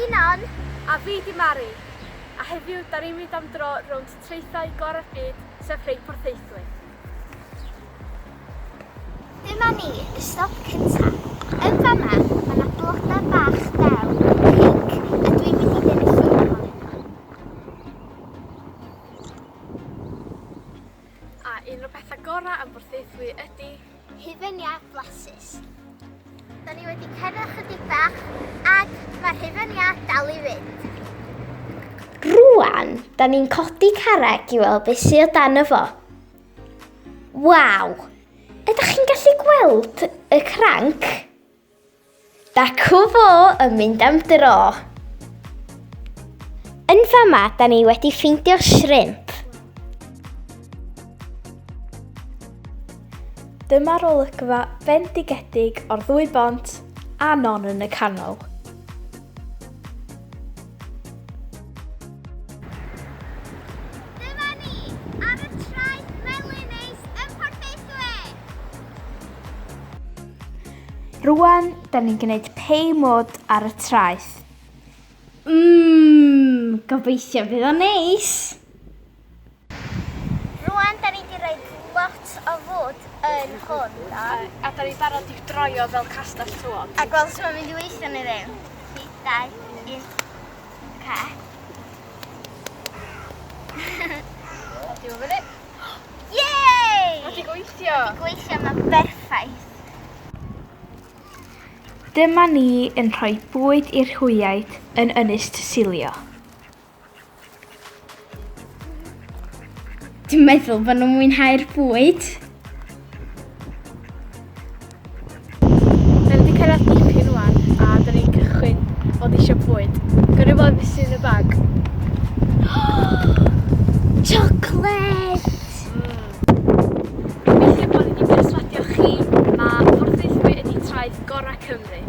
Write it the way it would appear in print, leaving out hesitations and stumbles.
Dinon. A fi di Mari. A heddiw, da ni'n mynd am dro rownd traethau gorau'r byd, sef rhai porthaethwy. Dyma ni, y stop cyntaf. Yn fama, mae yna blodau bach dew, pink, a dwi'n mynd i ddyn y ffilm ohonyn nhw. A un o'r pethau gorau am porthaethwy ydy... Hufen Iâ blasus. Da ni wedi cyrraedd chydig bach, ac mae'r hufen Iâ dal i fynd. Rwan, da ni'n codi carreg i weld beth sydd o dan y fo. Waw! Ydych chi'n gallu gweld y cranc? Dacw fo yn mynd am dro. Yn fama, da ni wedi ffeindio shrimp. Dyma'r olygfa fendigedig o'r ddwy bont a non yn y canol. Dyma ni, ar y traeth Melynais yn Porthaethwy. Rwan, da ni'n gwneud pay mod ar y traeth. Gobeithio fydd o'n neis. Rwan, da ni wedi rhoi lot o fwd yn hwn. A da ni'n barod i'w droio fel castell tywod. A gweld sut mae'n mynd i weithio neu ddim. 3, 2, 1. Ca. Diw fyny. Yay! Wedi gweithio. Gweithio yma berffaith. Dyma ni yn rhoi bwyd i'r hwyaid yn Ynys Silio. Dwi'n meddwl bod nhw'n mwynhau'r bwyd. Da ni wedi cyrraedd dipyn rwan a da ni'n cychwyn fod eisiau bwyd. Gwneud bod beth sy'n y bag. Chocolate! Gobeithio bod wedi perswadio chi. Mae porthaethwy ydi traeth gorau Cymru.